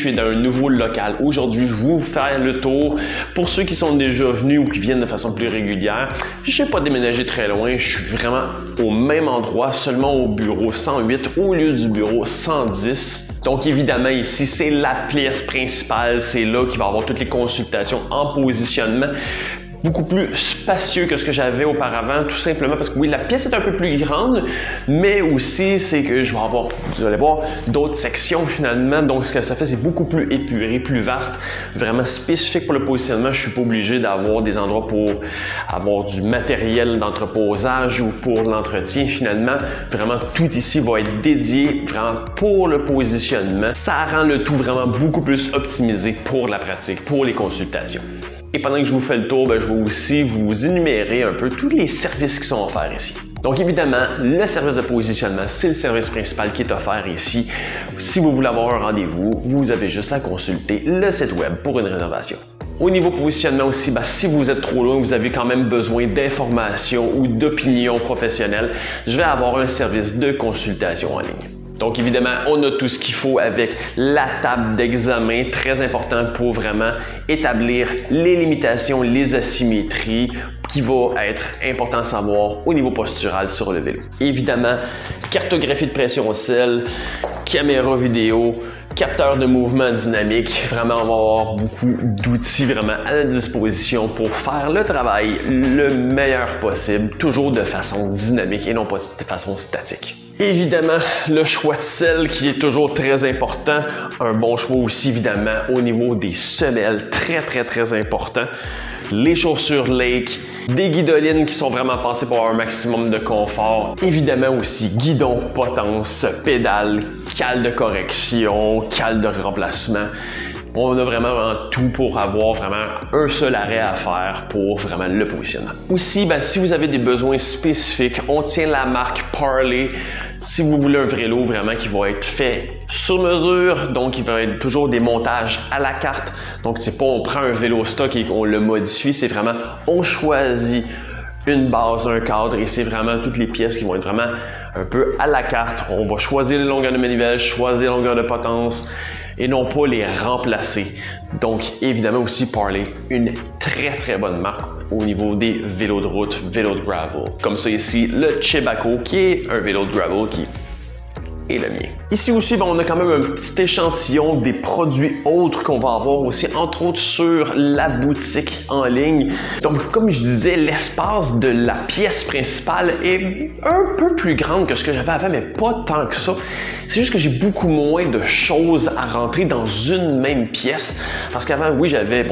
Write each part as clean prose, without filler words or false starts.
suis dans un nouveau local. Aujourd'hui, je vais vous faire le tour. Pour ceux qui sont déjà venus ou qui viennent de façon plus régulière, je n'ai pas déménagé très loin. Je suis vraiment au même endroit, seulement au bureau 108 au lieu du bureau 110. Donc évidemment ici, c'est la pièce principale. C'est là qu'il va y avoir toutes les consultations en positionnement. Beaucoup plus spacieux que ce que j'avais auparavant, tout simplement parce que oui, la pièce est un peu plus grande, mais aussi c'est que je vais avoir, vous allez voir, d'autres sections finalement. Donc ce que ça fait, c'est beaucoup plus épuré, plus vaste, vraiment spécifique pour le positionnement. Je suis pas obligé d'avoir des endroits pour avoir du matériel d'entreposage ou pour l'entretien. Finalement, vraiment tout ici va être dédié vraiment pour le positionnement. Ça rend le tout vraiment beaucoup plus optimisé pour la pratique, pour les consultations. Et pendant que je vous fais le tour, je vais aussi vous énumérer un peu tous les services qui sont offerts ici. Donc évidemment, le service de positionnement, c'est le service principal qui est offert ici. Si vous voulez avoir un rendez-vous, vous avez juste à consulter le site web pour une réservation. Au niveau positionnement aussi, si vous êtes trop loin, vous avez quand même besoin d'informations ou d'opinions professionnelles, je vais avoir un service de consultation en ligne. Donc évidemment, on a tout ce qu'il faut avec la table d'examen, très important pour vraiment établir les limitations, les asymétries qui va être important à savoir au niveau postural sur le vélo. Évidemment, cartographie de pression au sel, caméra vidéo, capteur de mouvement dynamique. Vraiment, on va avoir beaucoup d'outils vraiment à la disposition pour faire le travail le meilleur possible, toujours de façon dynamique et non pas de façon statique. Évidemment, le choix de selle qui est toujours très important. Un bon choix aussi, évidemment, au niveau des semelles, très important. Les chaussures Lake, des guidolines qui sont vraiment pensées pour avoir un maximum de confort. Évidemment aussi, guidon, potence, pédale, cale de correction, cale de remplacement. On a vraiment tout pour avoir vraiment un seul arrêt à faire pour vraiment le positionnement. Aussi, si vous avez des besoins spécifiques, on tient la marque Parley. Si vous voulez un vélo vraiment qui va être fait sur mesure, donc il va être toujours des montages à la carte. Donc c'est pas on prend un vélo stock et on le modifie, c'est vraiment on choisit une base, un cadre et c'est vraiment toutes les pièces qui vont être vraiment un peu à la carte. On va choisir les longueurs de manivelle, choisir la longueur de potence et non pas les remplacer. Donc évidemment aussi Parley, une très bonne marque au niveau des vélos de route, vélos de gravel. Comme ça ici, le Chebaco qui est un vélo de gravel qui est le mien. Ici aussi, on a quand même un petit échantillon des produits autres qu'on va avoir aussi, entre autres sur la boutique en ligne. Donc comme je disais, l'espace de la pièce principale est un peu plus grande que ce que j'avais avant, mais pas tant que ça. C'est juste que j'ai beaucoup moins de choses à rentrer dans une même pièce. Parce qu'avant, oui, j'avais,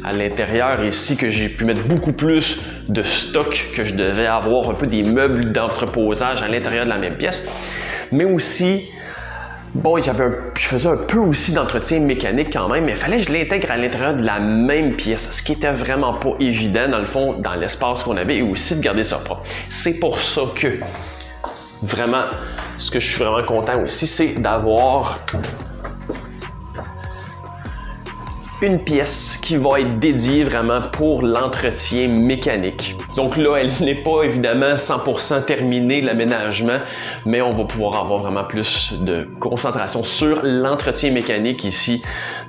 à l'intérieur ici, que j'ai pu mettre beaucoup plus de stock, que je devais avoir un peu des meubles d'entreposage à l'intérieur de la même pièce. Mais aussi, je faisais un peu aussi d'entretien mécanique quand même, mais il fallait que je l'intègre à l'intérieur de la même pièce, ce qui était vraiment pas évident dans le fond, dans l'espace qu'on avait et aussi de garder ça propre. C'est pour ça que, vraiment, ce que je suis vraiment content aussi, c'est d'avoir une pièce qui va être dédiée vraiment pour l'entretien mécanique. Donc là, elle n'est pas évidemment 100% terminée, l'aménagement, mais on va pouvoir avoir vraiment plus de concentration sur l'entretien mécanique ici,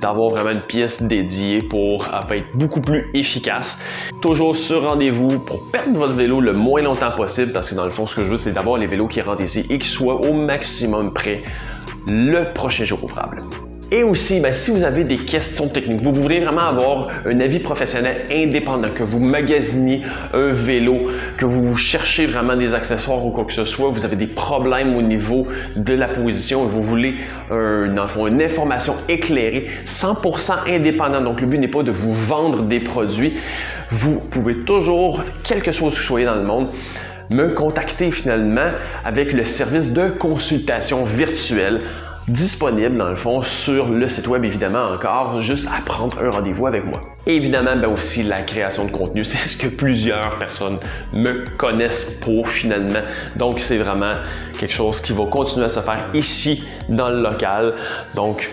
d'avoir vraiment une pièce dédiée pour être beaucoup plus efficace. Toujours sur rendez-vous pour perdre votre vélo le moins longtemps possible, parce que dans le fond, ce que je veux, c'est d'avoir les vélos qui rentrent ici et qui soient au maximum prêts le prochain jour ouvrable. Et aussi, si vous avez des questions techniques, vous voulez vraiment avoir un avis professionnel indépendant, que vous magasiniez un vélo, que vous cherchez vraiment des accessoires ou quoi que ce soit, vous avez des problèmes au niveau de la position et vous voulez, dans le fond, une information éclairée, 100% indépendant. Donc, le but n'est pas de vous vendre des produits. Vous pouvez toujours, quel que soit où vous soyez dans le monde, me contacter finalement avec le service de consultation virtuelle disponible dans le fond sur le site web, évidemment, encore juste à prendre un rendez-vous avec moi. Et évidemment, aussi la création de contenu, c'est ce que plusieurs personnes me connaissent pour finalement. Donc c'est vraiment quelque chose qui va continuer à se faire ici dans le local. Donc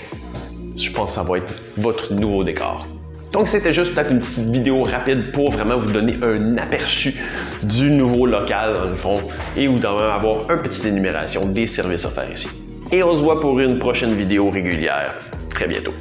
je pense que ça va être votre nouveau décor. Donc c'était juste peut-être une petite vidéo rapide pour vraiment vous donner un aperçu du nouveau local dans le fond et vous devez avoir une petite énumération des services offerts ici. Et on se voit pour une prochaine vidéo régulière. très bientôt.